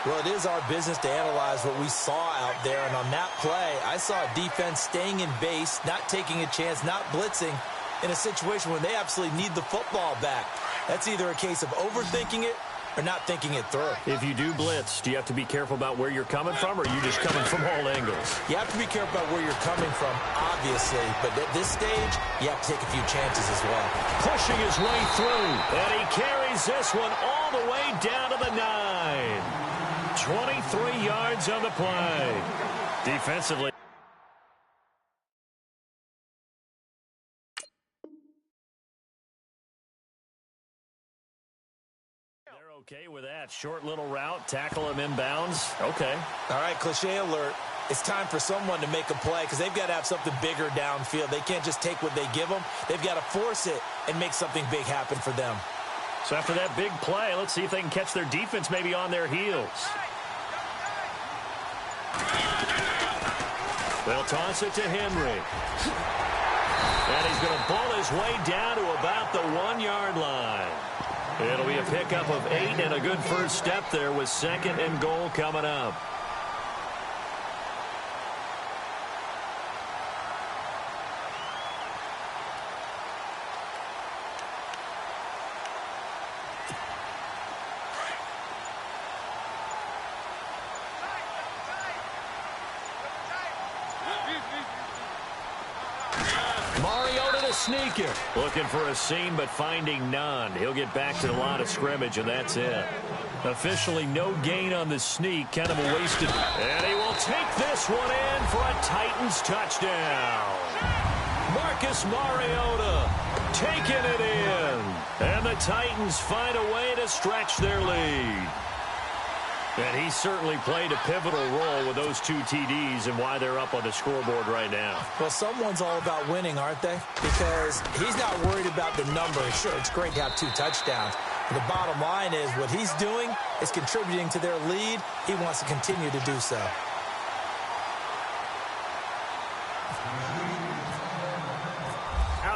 Well, it is our business to analyze what we saw out there. And on that play, I saw a defense staying in base, not taking a chance, not blitzing in a situation where they absolutely need the football back. That's either a case of overthinking it or not thinking it through.
If you do blitz, do you have to be careful about where you're coming from, or are you just coming from all angles?
You have to be careful about where you're coming from, obviously. But at this stage, you have to take a few chances as well.
Pushing his way through. And he carries this one all the way down to the 9. 23 yards on the play. Defensively. Okay with that. Short little route. Tackle him inbounds. Okay.
All right, cliche alert. It's time for someone to make a play because they've got to have something bigger downfield. They can't just take what they give them. They've got to force it and make something big happen for them.
So after that big play, let's see if they can catch their defense maybe on their heels. They'll toss it to Henry. And he's going to pull his way down to about the 1-yard line. It'll be a pickup of 8 and a good first step there with 2nd and goal coming up. Mariota to sneak it. Looking for a seam, but finding none. He'll get back to the line of scrimmage, and that's it. Officially no gain on the sneak. Kind of a wasted. And he will take this one in for a Titans touchdown. Marcus Mariota taking it in. And the Titans find a way to stretch their lead. And he certainly played a pivotal role with those 2 TDs and why they're up on the scoreboard right now.
Well, someone's all about winning, aren't they? Because he's not worried about the numbers. Sure, it's great to have 2 touchdowns. But the bottom line is what he's doing is contributing to their lead. He wants to continue to do so.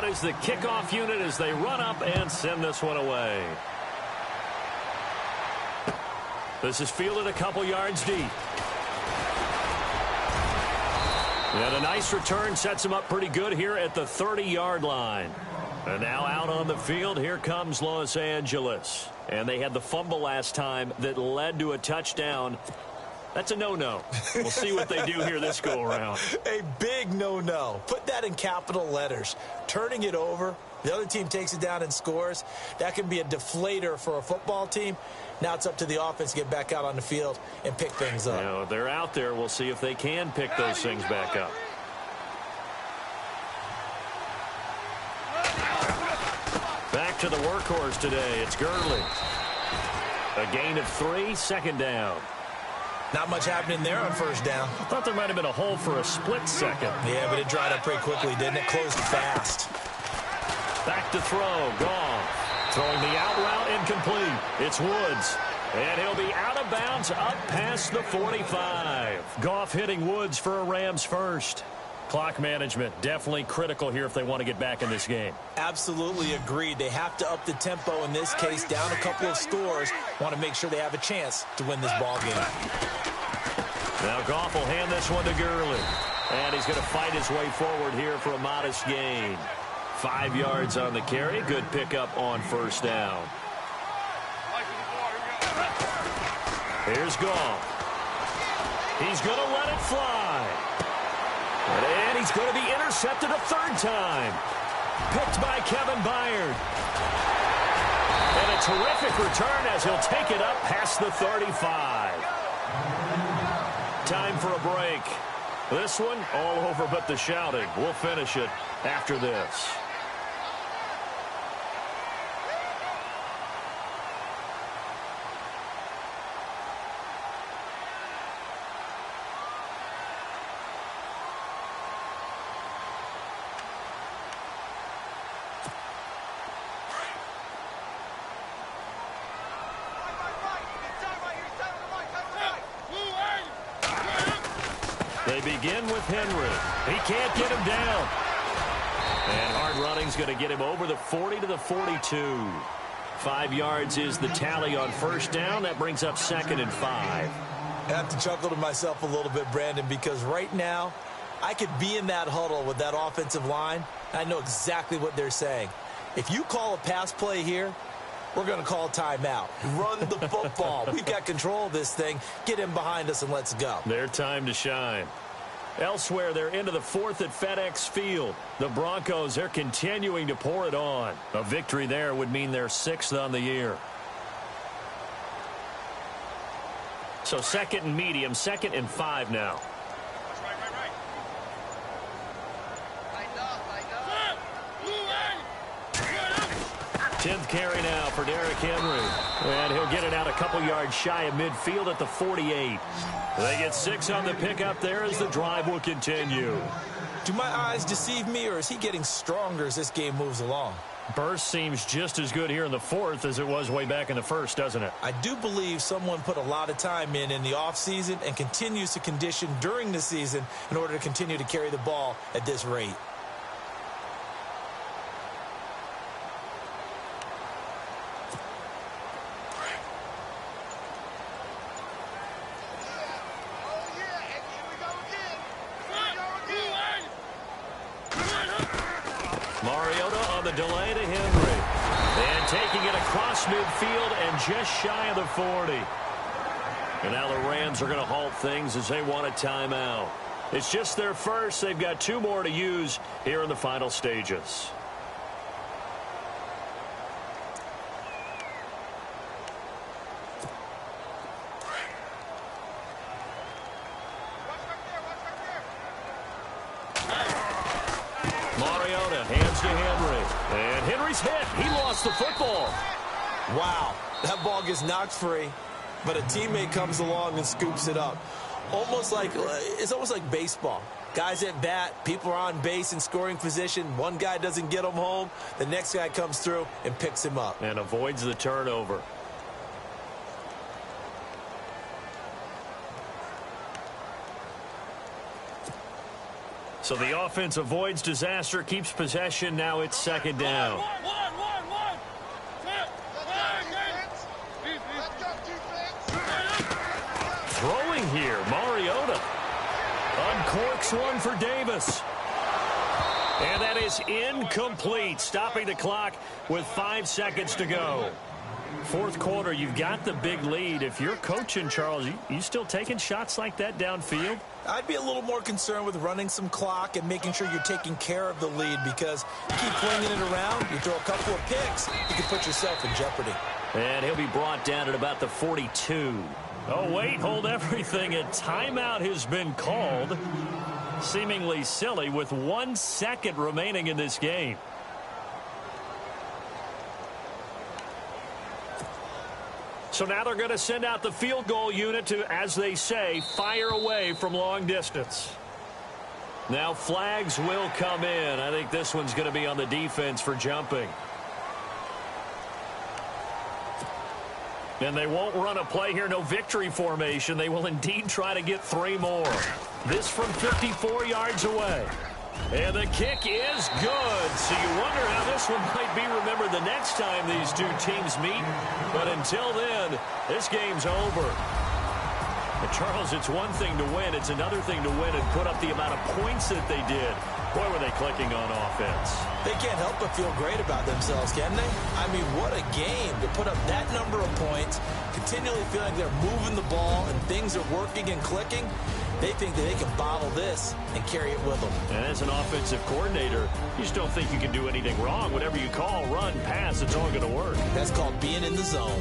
out is the kickoff unit as they run up and send this one away. This is fielded a couple yards deep. And a nice return sets him up pretty good here at the 30-yard line. And now out on the field, here comes Los Angeles. And they had the fumble last time that led to a touchdown. That's a no-no. We'll see what they do here this go-around.
A big no-no. Put that in capital letters. Turning it over, the other team takes it down and scores. That can be a deflator for a football team. Now it's up to the offense to get back out on the field and pick things up.
You know, they're out there. We'll see if they can pick those things back up. Back to the workhorse today. It's Gurley. A gain of 3, second down.
Not much happening there on first down.
I thought there might have been a hole for a split second.
Yeah, but it dried up pretty quickly, didn't it? Closed fast.
Back to throw. Goff. Throwing the out route incomplete. It's Woods. And he'll be out of bounds up past the 45. Goff hitting Woods for a Rams first. Clock management definitely critical here if they want to get back in this game.
Absolutely agreed. They have to up the tempo in this case, down a couple of scores. Want to make sure they have a chance to win this ball game.
Now Goff will hand this one to Gurley. And he's going to fight his way forward here for a modest gain. 5 yards on the carry. Good pickup on first down. Here's Goff. He's going to let it fly. And he's going to be intercepted a third time. Picked by Kevin Byard. And a terrific return as he'll take it up past the 35. Time for a break. This one all over but the shouting. We'll finish it after this. They begin with Henry. He can't get him down. And hard running's going to get him over the 40 to the 42. 5 yards is the tally on first down. That brings up 2nd and 5.
I have to chuckle to myself a little bit, Brandon, because right now I could be in that huddle with that offensive line. I know exactly what they're saying. If you call a pass play here, we're going to call timeout. Run the football. We've got control of this thing. Get him behind us and let's go.
Their time to shine. Elsewhere, they're into the 4th at FedEx Field. The Broncos, they're continuing to pour it on. A victory there would mean they're 6th on the year. So 2nd and medium, 2nd and 5 now. 10th carry now for Derrick Henry. And he'll get it out a couple yards shy of midfield at the 48. They get 6 on the pickup there as the drive will continue.
Do my eyes deceive me, or is he getting stronger as this game moves along?
Burst seems just as good here in the 4th as it was way back in the 1st, doesn't it?
I do believe someone put a lot of time in the offseason and continues to condition during the season in order to continue to carry the ball at this rate.
Delay to Henry. And taking it across midfield and just shy of the 40. And now the Rams are going to halt things as they want a timeout. It's just their first. They've got 2 more to use here in the final stages. Mariota hands to Henry. And Henry's hit. He lost the football.
Wow. That ball gets knocked free, but a teammate comes along and scoops it up. It's almost like baseball. Guys at bat, people are on base in scoring position. One guy doesn't get him home. The next guy comes through and picks him up.
And avoids the turnover. So the offense avoids disaster, keeps possession. Now it's second down. Throwing here, Mariota. Uncorks one for Davis. And that is incomplete, stopping the clock with 5 seconds to go. Fourth quarter, you've got the big lead. If you're coaching, Charles, you still taking shots like that downfield?
I'd be a little more concerned with running some clock and making sure you're taking care of the lead, because you keep flinging it around, you throw a couple of picks, you can put yourself in jeopardy.
And he'll be brought down at about the 42. Oh, wait, hold everything. A timeout has been called. Seemingly silly with 1 second remaining in this game. So now they're going to send out the field goal unit to, as they say, fire away from long distance. Now flags will come in. I think this one's going to be on the defense for jumping. And they won't run a play here. No victory formation. They will indeed try to get 3 more. This from 54 yards away. And the kick is good. So you wonder how this one might be remembered the next time these two teams meet. But until then, this game's over. But Charles, it's one thing to win. It's another thing to win and put up the amount of points that they did. Boy, were they clicking on offense.
They can't help but feel great about themselves, can they? I mean, what a game to put up that number of points, continually feeling like they're moving the ball and things are working and clicking. They think that they can bottle this and carry it with them. And
as an offensive coordinator, you just don't think you can do anything wrong. Whatever you call, run, pass, it's all going to work.
That's called being in the zone.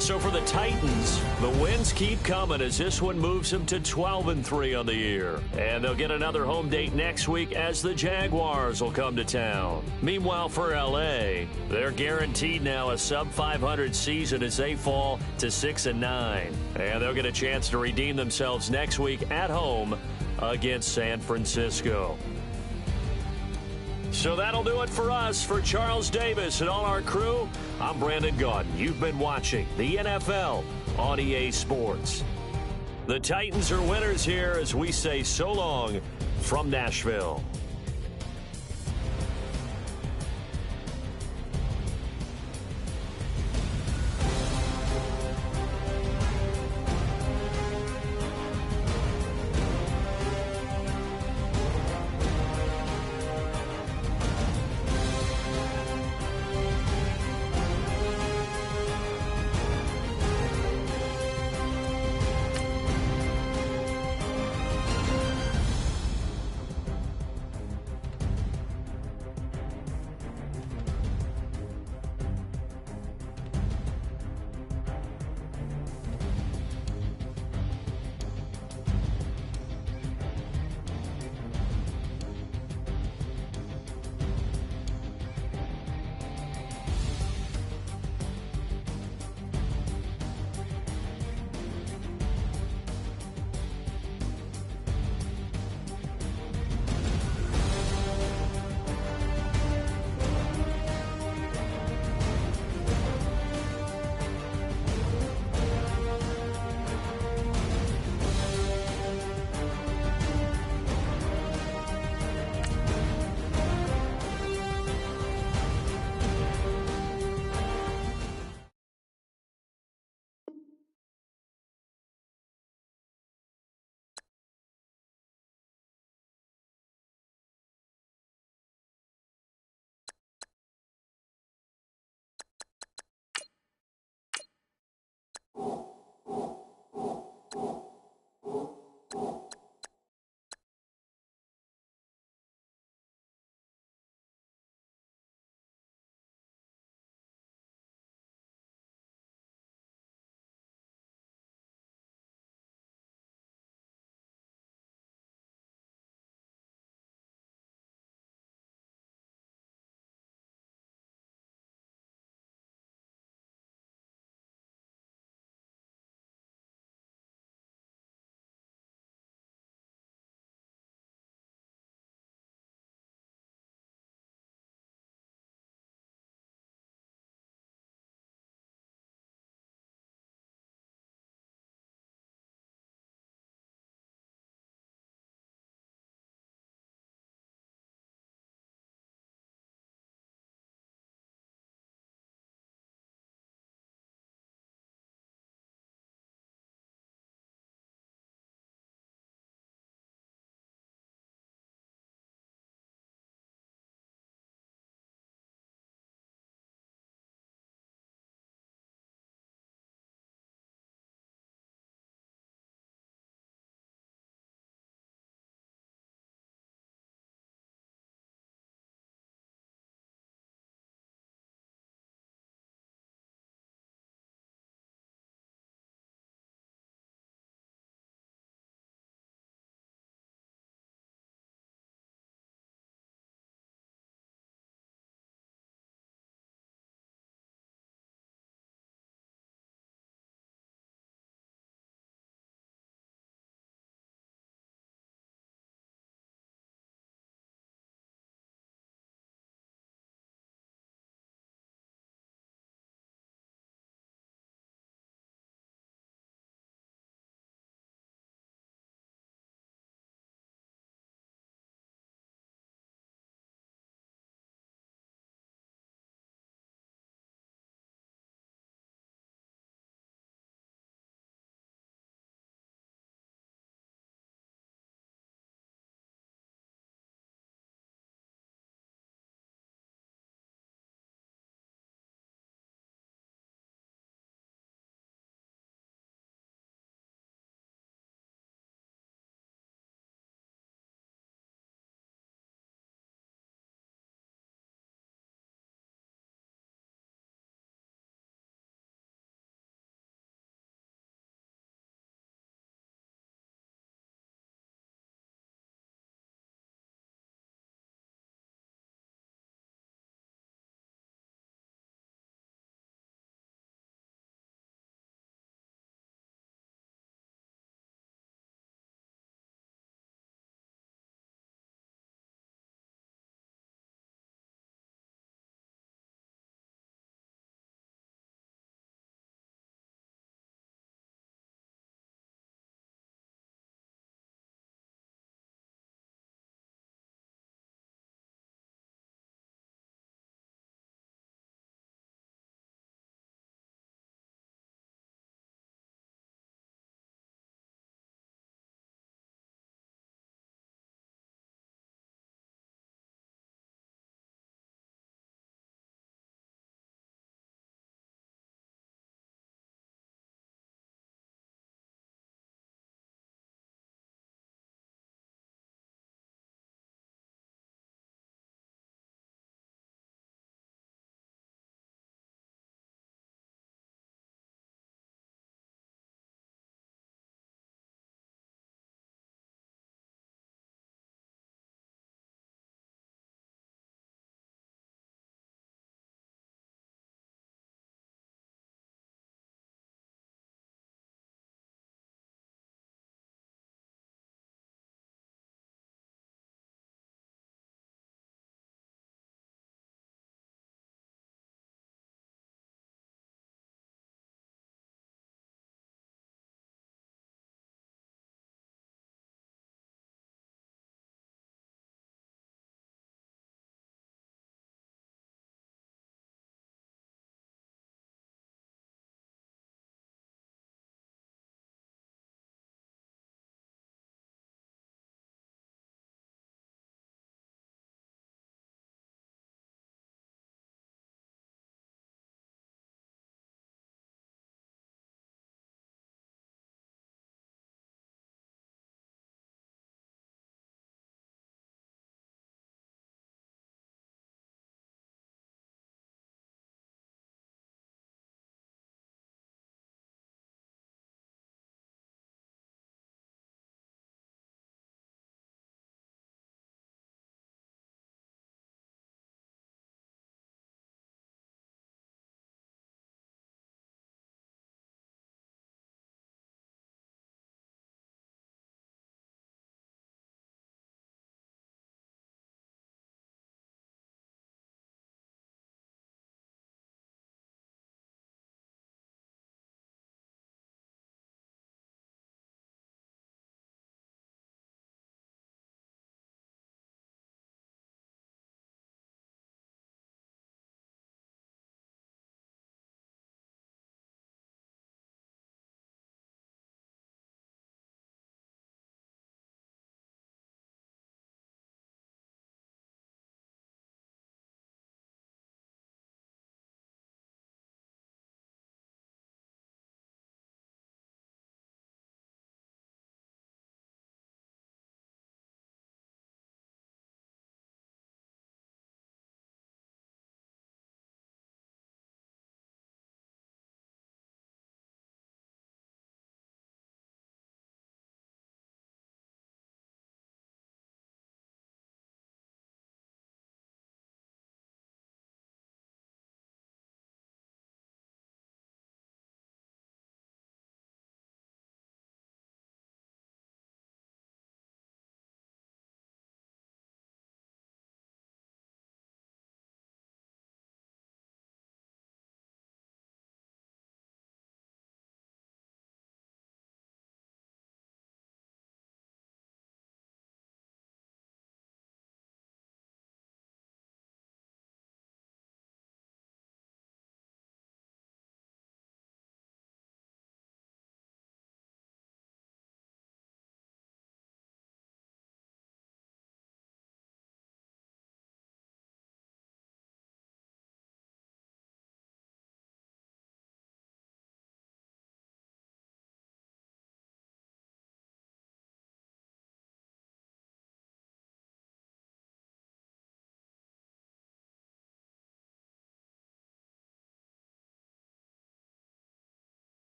So for the Titans, the wins keep coming as this one moves them to 12-3 on the year. And they'll get another home date next week as the Jaguars will come to town. Meanwhile, for L.A., they're guaranteed now a sub-500 season as they fall to 6-9. And they'll get a chance to redeem themselves next week at home against San Francisco. So that'll do it for us. For Charles Davis and all our crew, I'm Brandon Gaudin. You've been watching the NFL on EA Sports. The Titans are winners here as we say so long from Nashville.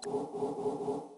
you.